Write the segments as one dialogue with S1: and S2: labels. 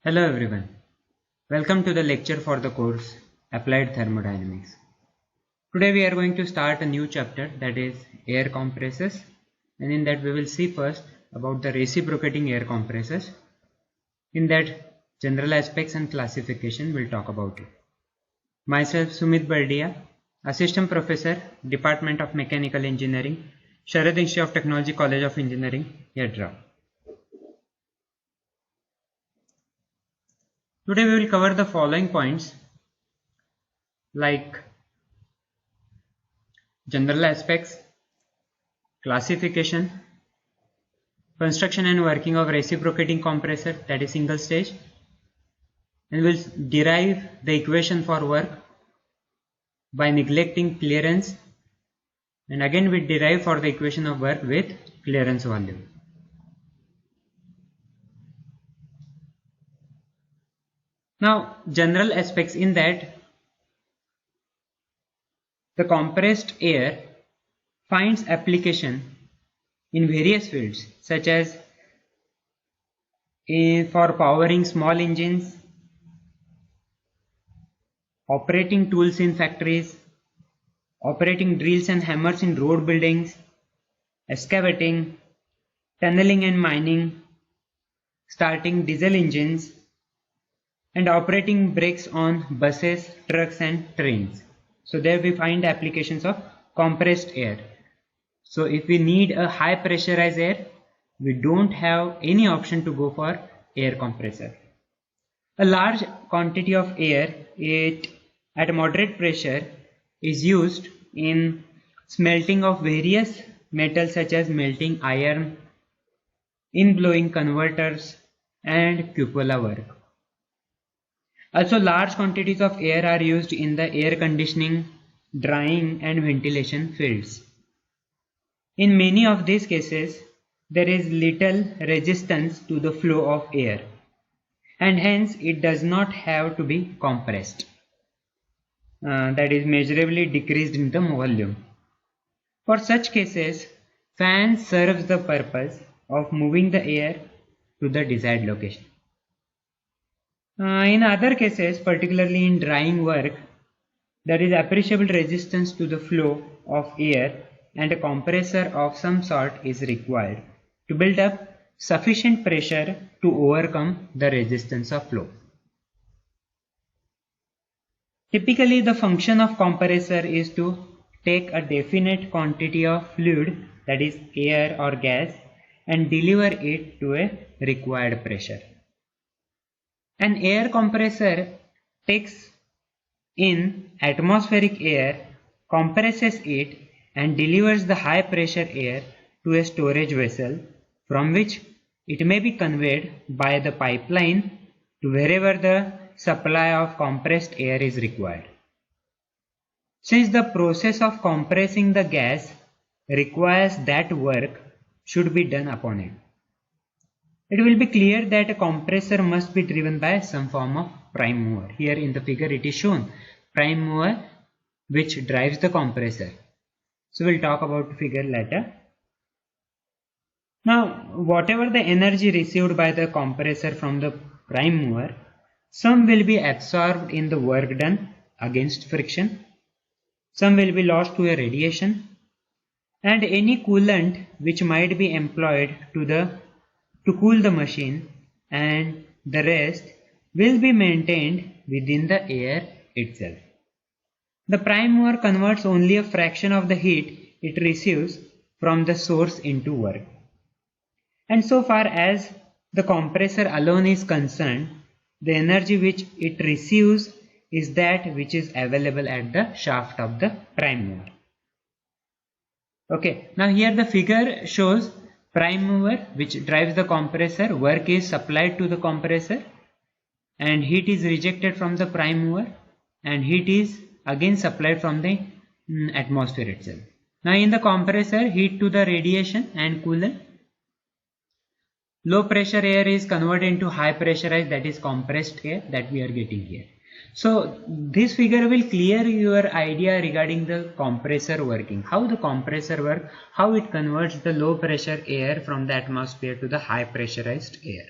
S1: Hello everyone, welcome to the lecture for the course Applied Thermodynamics. Today we are going to start a new chapter, that is air compressors, and in that we will see first about the reciprocating air compressors. In that, general aspects and classification we'll talk about it. Myself Sumit Bardia, Assistant Professor, Department of Mechanical Engineering, Sharad Institute of Technology, College of Engineering, Yadra. Today we will cover the following points like general aspects, classification, construction and working of reciprocating compressor, that is single stage, and we'll derive the equation for work by neglecting clearance, and again we derive for the equation of work with clearance value. Now general aspects, in that the compressed air finds application in various fields such as for powering small engines, operating tools in factories, operating drills and hammers in road buildings, excavating, tunneling and mining, starting diesel engines, and operating brakes on buses, trucks and trains. So there we find applications of compressed air. So if we need a high pressurized air, we don't have any option to go for air compressor. A large quantity of air at moderate pressure is used in smelting of various metals such as melting iron, in-blowing converters and cupola work. Also, large quantities of air are used in the air conditioning, drying and ventilation fields. In many of these cases, there is little resistance to the flow of air, and hence it does not have to be compressed. That is measurably decreased in the volume. For such cases, fans serves the purpose of moving the air to the desired location. In other cases, particularly in drying work, there is appreciable resistance to the flow of air, and a compressor of some sort is required to build up sufficient pressure to overcome the resistance of flow. Typically, the function of compressor is to take a definite quantity of fluid, that is air or gas, and deliver it to a required pressure. An air compressor takes in atmospheric air, compresses it and delivers the high pressure air to a storage vessel, from which it may be conveyed by the pipeline to wherever the supply of compressed air is required. Since the process of compressing the gas requires that work should be done upon it, it will be clear that a compressor must be driven by some form of prime mover. Here in the figure it is shown prime mover which drives the compressor. So we'll talk about the figure later. Now, whatever the energy received by the compressor from the prime mover, some will be absorbed in the work done against friction, some will be lost to a radiation, and any coolant which might be employed to cool the machine, and the rest will be maintained within the air itself. The prime mover converts only a fraction of the heat it receives from the source into work. And so far as the compressor alone is concerned, the energy which it receives is that which is available at the shaft of the prime mover. Okay, now here the figure shows prime mover which drives the compressor, work is supplied to the compressor and heat is rejected from the prime mover and heat is again supplied from the atmosphere itself. Now in the compressor, heat to the radiation and coolant. Low pressure air is converted into high pressurized, that is compressed air, that we are getting here. So this figure will clear your idea regarding the compressor working, how the compressor works, how it converts the low pressure air from the atmosphere to the high pressurized air.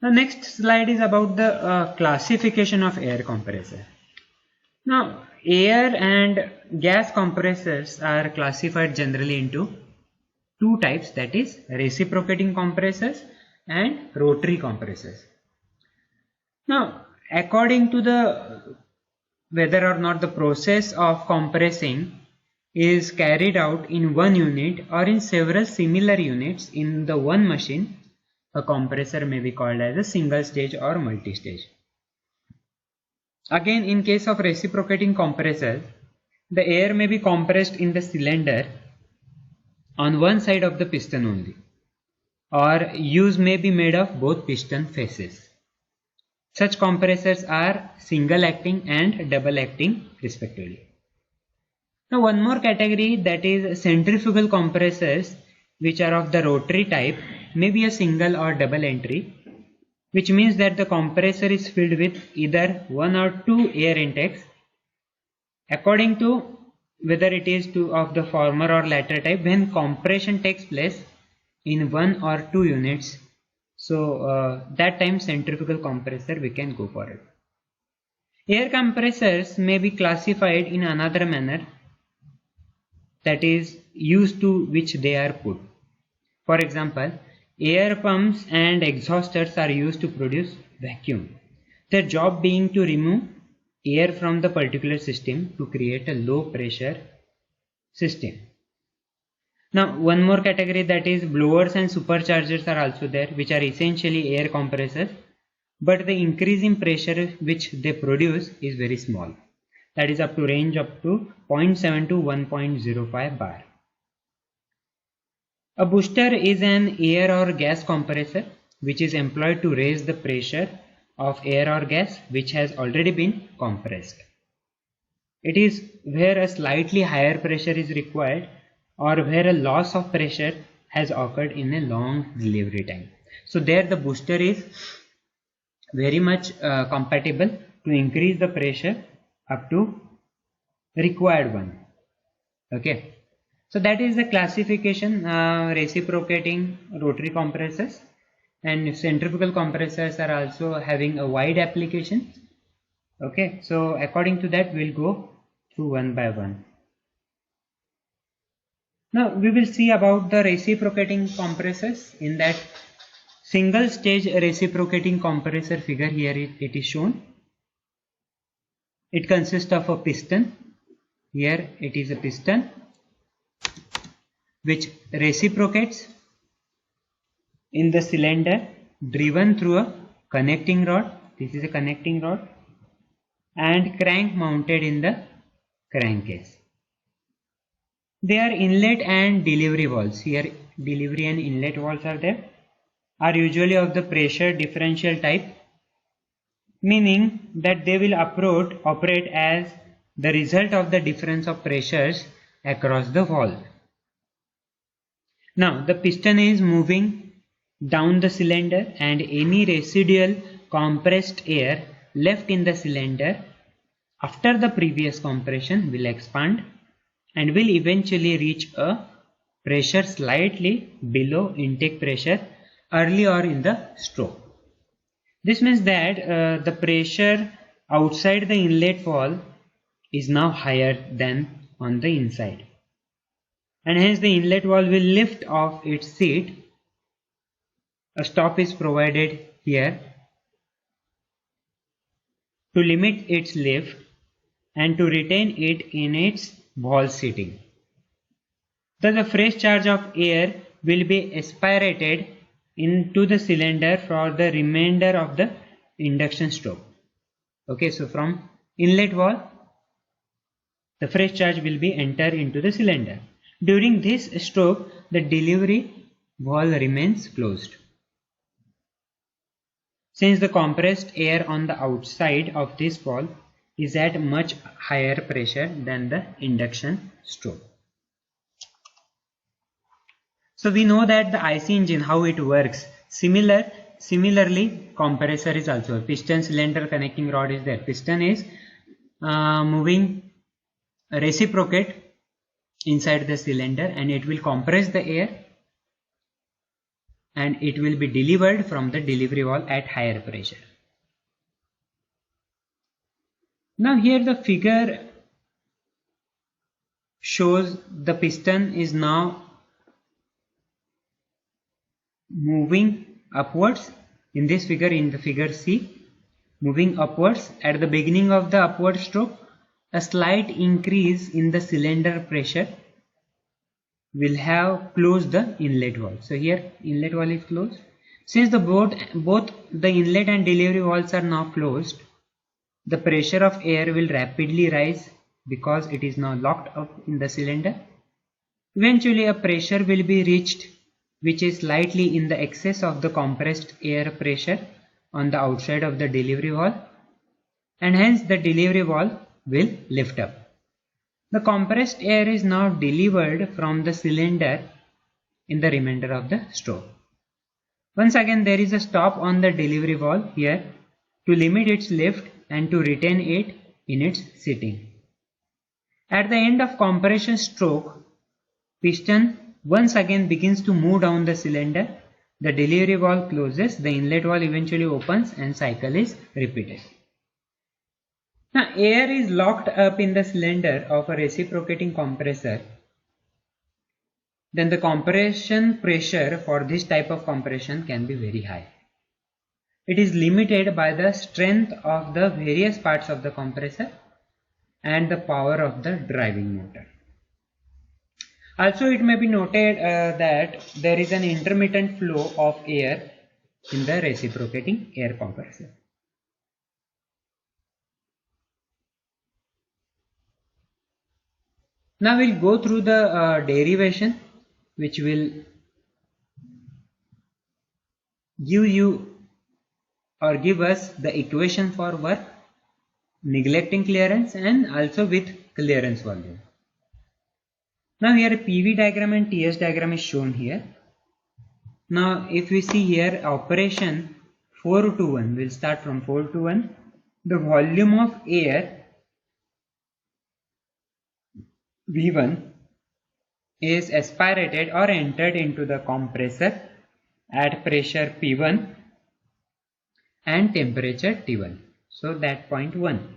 S1: The next slide is about the classification of air compressor. Now, air and gas compressors are classified generally into two types, that is reciprocating compressors and rotary compressors. Now, according to the whether or not the process of compressing is carried out in one unit or in several similar units in the one machine, a compressor may be called as a single stage or multi-stage. Again, in case of reciprocating compressors, the air may be compressed in the cylinder on one side of the piston only, or use may be made of both piston faces. Such compressors are single acting and double acting respectively. Now one more category, that is centrifugal compressors, which are of the rotary type, may be a single or double entry, which means that the compressor is filled with either one or two air intakes according to whether it is of the former or latter type. When compression takes place in one or two units, so that time centrifugal compressor we can go for it. Air compressors may be classified in another manner, that is used to which they are put. For example, air pumps and exhausters are used to produce vacuum, their job being to remove air from the particular system to create a low pressure system. Now one more category, that is blowers and superchargers are also there, which are essentially air compressors, but the increase in pressure which they produce is very small, that is up to range up to 0.7 to 1.05 bar. A booster is an air or gas compressor which is employed to raise the pressure of air or gas which has already been compressed. It is where a slightly higher pressure is required or where a loss of pressure has occurred in a long delivery time. So there the booster is very much compatible to increase the pressure up to required one. Okay. So that is the classification, reciprocating rotary compressors, and centrifugal compressors are also having a wide application. Okay, so according to that we'll go through one by one. Now we will see about the reciprocating compressors. In that single stage reciprocating compressor figure, here it is shown. It consists of a piston. Here it is a piston which reciprocates in the cylinder driven through a connecting rod. This is a connecting rod, and crank mounted in the crankcase. They are inlet and delivery valves. Here delivery and inlet valves are there, are usually of the pressure differential type, meaning that they will operate as the result of the difference of pressures across the valve. Now the piston is moving down the cylinder, and any residual compressed air left in the cylinder after the previous compression will expand and will eventually reach a pressure slightly below intake pressure earlier in the stroke. This means that the pressure outside the inlet valve is now higher than on the inside, and hence the inlet valve will lift off its seat. A stop is provided here to limit its lift and to retain it in its valve seating. Thus a fresh charge of air will be aspirated into the cylinder for the remainder of the induction stroke. Okay, so from inlet valve the fresh charge will be entered into the cylinder. During this stroke the delivery valve remains closed. Since the compressed air on the outside of this valve is at much higher pressure than the induction stroke. So we know that the IC engine, how it works. Similarly, compressor is also a piston, cylinder, connecting rod is there. Piston is moving reciprocate inside the cylinder, and it will compress the air, and it will be delivered from the delivery valve at higher pressure. Now here the figure shows the piston is now moving upwards. In this figure, in the figure C, moving upwards. At the beginning of the upward stroke, a slight increase in the cylinder pressure will have closed the inlet valve. So here inlet valve is closed. Since both the inlet and delivery valves are now closed, the pressure of air will rapidly rise because it is now locked up in the cylinder. Eventually a pressure will be reached which is slightly in the excess of the compressed air pressure on the outside of the delivery valve, and hence the delivery valve will lift up. The compressed air is now delivered from the cylinder in the remainder of the stroke. Once again there is a stop on the delivery valve here to limit its lift and to retain it in its sitting. At the end of compression stroke, piston once again begins to move down the cylinder. The delivery valve closes, the inlet valve eventually opens, and cycle is repeated. Now air is locked up in the cylinder of a reciprocating compressor. Then the compression pressure for this type of compression can be very high. It is limited by the strength of the various parts of the compressor and the power of the driving motor. Also, it may be noted that there is an intermittent flow of air in the reciprocating air compressor. Now we'll go through the derivation, which will give us the equation for work, neglecting clearance, and also with clearance volume. Now here a PV diagram and TS diagram is shown here. Now if we see here operation 4 to 1, we'll start from 4 to 1. The volume of air V1 is aspirated or entered into the compressor at pressure P1 and temperature T1. So that point 1.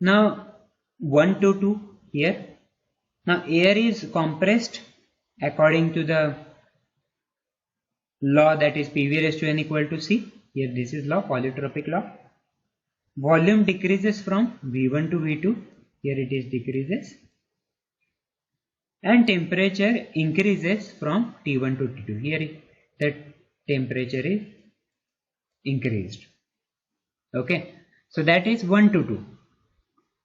S1: Now 1 to 2 here. Now air is compressed according to the law, that is PV raised to n equal to C. Here this is law, polytropic law. Volume decreases from V1 to V2. Here it is decreases. And temperature increases from T1 to T2. Here the temperature is increased. Okay. So that is 1 to 2.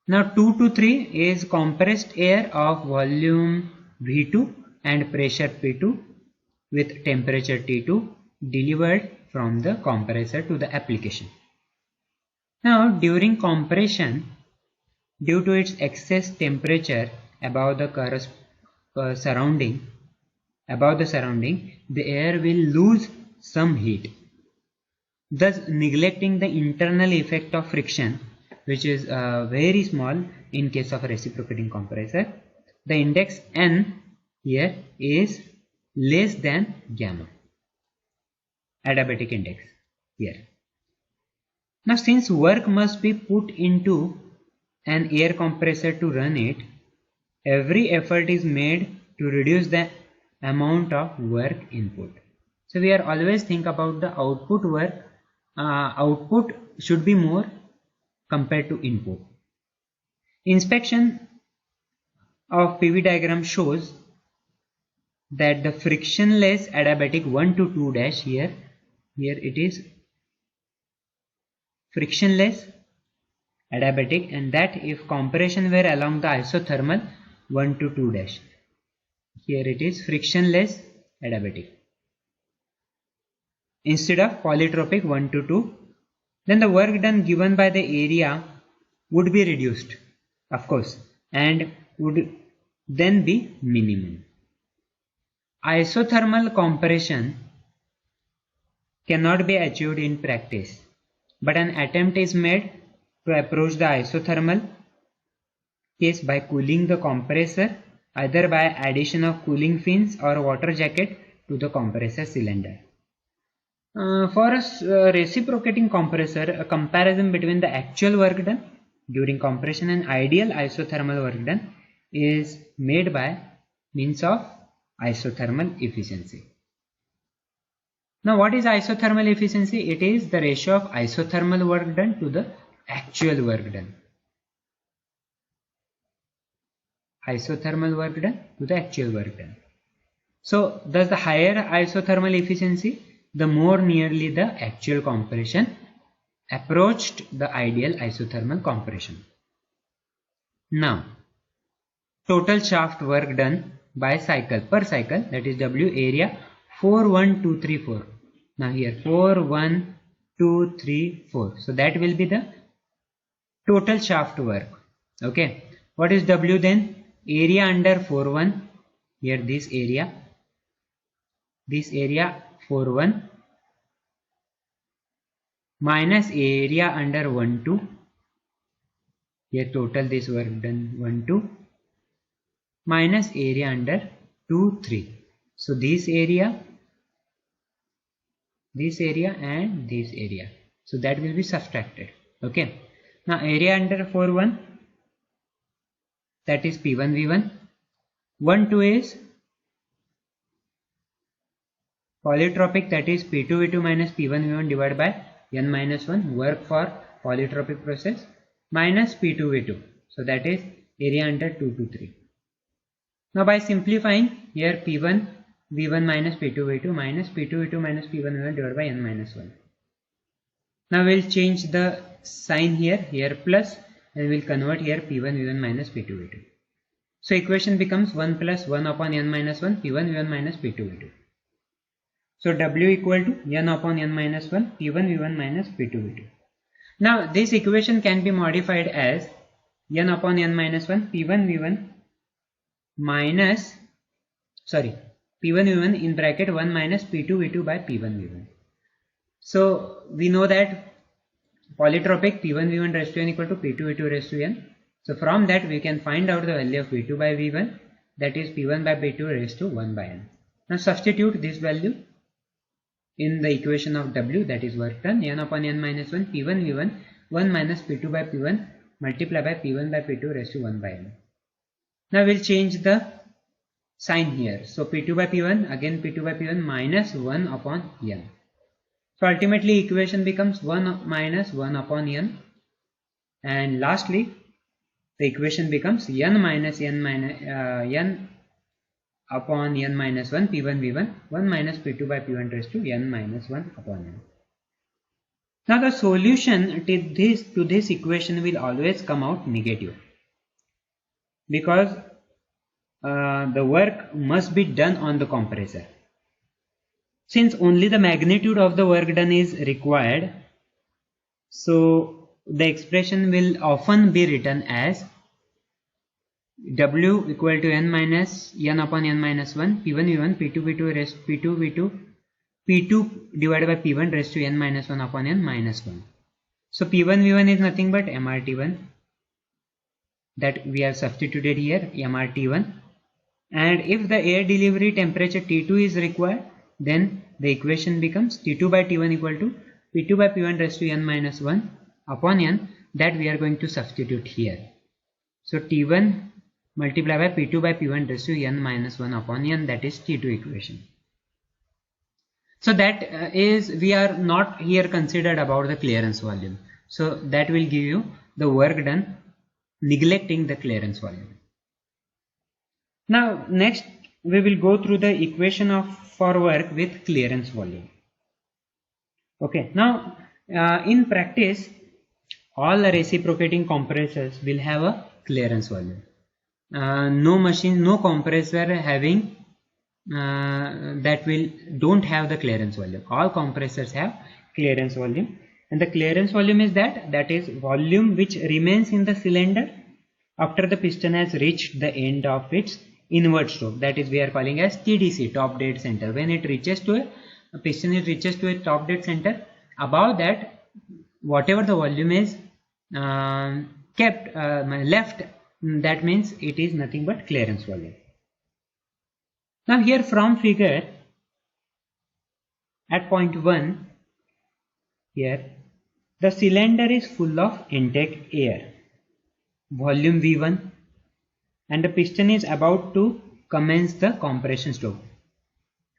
S1: Now 2 to 3 is compressed air of volume V2 and pressure P2 with temperature T2 delivered from the compressor to the application. Now during compression, due to its excess temperature above the surrounding, the air will lose some heat, thus neglecting the internal effect of friction, which is very small in case of a reciprocating compressor. The index N here is less than gamma, adiabatic index here. Now since work must be put into an air compressor to run it, every effort is made to reduce the amount of work input. So we are always think about the output work. Output should be more compared to input. Inspection of PV diagram shows that the frictionless adiabatic 1 to 2 dash here it is frictionless adiabatic, and that if compression were along the isothermal 1 to 2 dash, here it is frictionless adiabatic instead of polytropic 1 to 2, then the work done given by the area would be reduced, of course, and would then be minimum. Isothermal compression cannot be achieved in practice, but an attempt is made to approach the isothermal case by cooling the compressor, either by addition of cooling fins or water jacket to the compressor cylinder. For a reciprocating compressor, a comparison between the actual work done during compression and ideal isothermal work done is made by means of isothermal efficiency. Now what is isothermal efficiency? It is the ratio of isothermal work done to the actual work done. Isothermal work done to the actual work done. So thus the higher isothermal efficiency, the more nearly the actual compression approached the ideal isothermal compression. Now total shaft work done by cycle per cycle, that is W area 4 1 2 3 4. Now here 4 1 2 3 4. So that will be the total shaft work. Okay. What is W then? Area under 4 1. Here this area 4 1 minus area under 1 2. Here total this work done 1 2 minus area under 2 3. So this area and this area, so that will be subtracted. Okay. Now area under 4 1, that is P1 V1. 1 2 is polytropic, that is P2 V2 minus P1 V1 divided by n minus 1 work for polytropic process minus P2 V2. So that is area under 2 to 3. Now by simplifying, here P1 V1 minus P2 V2 minus P2 V2 minus P1 V1 divided by n minus 1. Now we'll change the sign here plus, and we'll convert here P1 V1 minus P2 V2. So equation becomes 1 plus 1 upon n minus 1 P1 V1 minus P2 V2. So W equal to n upon n minus 1 P1 V1 minus P2 V2. Now this equation can be modified as n upon n minus 1 P1 V1 minus P1 V1 in bracket 1 minus P2 V2 by P1 V1. So we know that polytropic P1 V1 raised to n equal to P2 V2 raised to n. So from that we can find out the value of V2 by V1, that is P1 by P2 raised to 1 by n. Now substitute this value in the equation of W, that is work done, n upon n minus 1 P1 V1 1 minus P2 by P1 multiplied by P1 by P2 raised to 1 by n. Now we'll change the sign here. So P2 by P1, again P2 by P1 minus 1 upon n. So ultimately equation becomes 1 minus 1 upon n, and lastly the equation becomes n minus n upon n minus 1 P1 V1 1 minus P2 by P1 raised to n minus 1 upon n. Now the solution to this equation will always come out negative, because the work must be done on the compressor. Since only the magnitude of the work done is required, so the expression will often be written as W equal to n minus n upon n minus 1 P1 V1 P2 V2 raised P2 V2 P2 divided by P1 raised to n minus 1 upon n minus 1. So P1 V1 is nothing but MRT1, that we have substituted here MRT1, and if the air delivery temperature T2 is required, then the equation becomes T2 by T1 equal to P2 by P1 raised to n minus 1 upon n, that we are going to substitute here. So T1 multiplied by P2 by P1 raised to n minus 1 upon n, that is T2 equation. So that is, we are not here considered about the clearance volume. So that will give you the work done neglecting the clearance volume. Now next we will go through the equation for work with clearance volume. Okay, now in practice all the reciprocating compressors will have a clearance volume. No machine, no compressor having don't have the clearance volume. All compressors have clearance volume, and the clearance volume is that is volume which remains in the cylinder after the piston has reached the end of its inward stroke, that is we are calling as TDC, top dead center. When it reaches to a piston reaches to a top dead center, above that whatever the volume is kept left, that means it is nothing but clearance volume. Now here from figure At point 1, here, the cylinder is full of intake air, volume V1, and the piston is about to commence the compression stroke.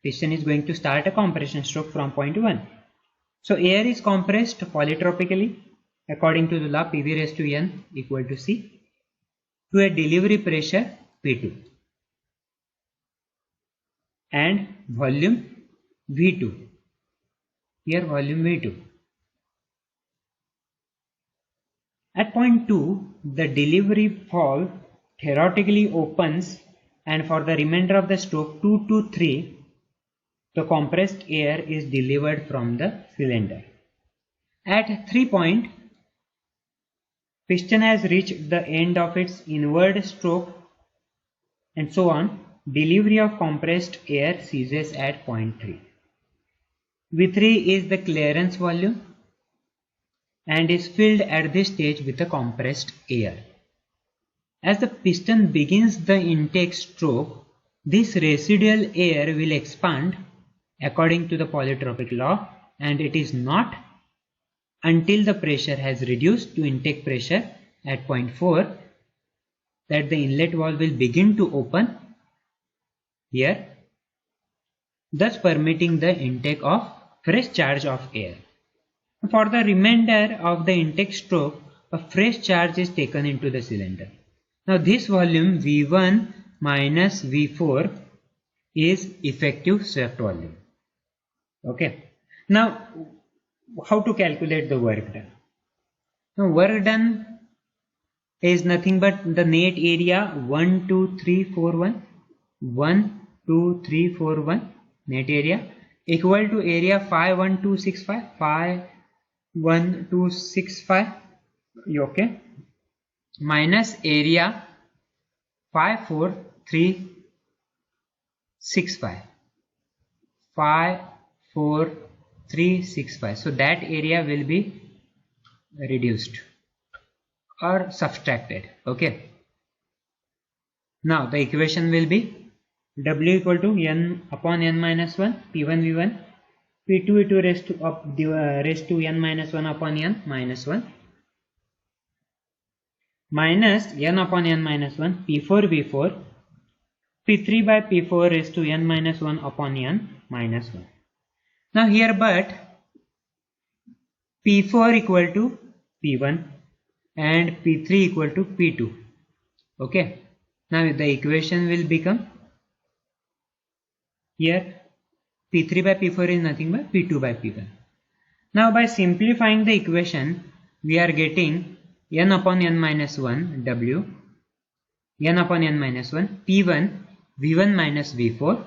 S1: Piston is going to start a compression stroke from point 1. So air is compressed polytropically according to the law PV raised to N equal to C to a delivery pressure P2 and volume V2. Here volume V2. At point 2, the delivery valve theoretically opens, and for the remainder of the stroke 2 to 3, the compressed air is delivered from the cylinder. At 3 point, piston has reached the end of its inward stroke and so on. Delivery of compressed air ceases at point 3. V3 is the clearance volume and is filled at this stage with the compressed air. As the piston begins the intake stroke, this residual air will expand according to the polytropic law, and it is not until the pressure has reduced to intake pressure at point 4 that the inlet valve will begin to open here, thus permitting the intake of fresh charge of air. For the remainder of the intake stroke, a fresh charge is taken into the cylinder. Now this volume V1 minus V4 is effective swept volume. Okay. Now how to calculate the work done? Now work done is nothing but the net area 1, 2, 3, 4, 1. 1, 2, 3, 4, 1 net area equal to area 51265 51265, okay, minus area 54365 54365. So that area will be reduced or subtracted. Okay. Now the equation will be W equal to N upon N minus 1 P1 V1 P2 E2 raised to N minus 1 upon N minus 1 minus N upon N minus 1 P4 V4 P3 by P4 raised to N minus 1 upon N minus 1. Now here but P4 equal to P1 and P3 equal to P2. Okay. Now the equation will become here P3 by P4 is nothing but P2 by P1. Now by simplifying the equation, we are getting N upon N minus 1 W, N upon N minus 1 P1 V1 minus V4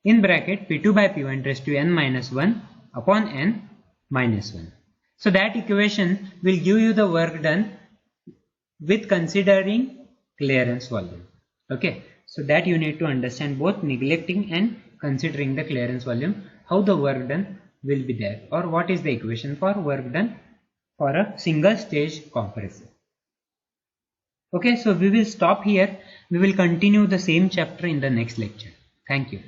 S1: in bracket P2 by P1 raised to N minus 1 upon N minus 1. So that equation will give you the work done with considering clearance volume. Okay. So that you need to understand, both neglecting and considering the clearance volume, how the work done will be there, or what is the equation for work done for a single stage compressor. Okay, so we will stop here. We will continue the same chapter in the next lecture. Thank you.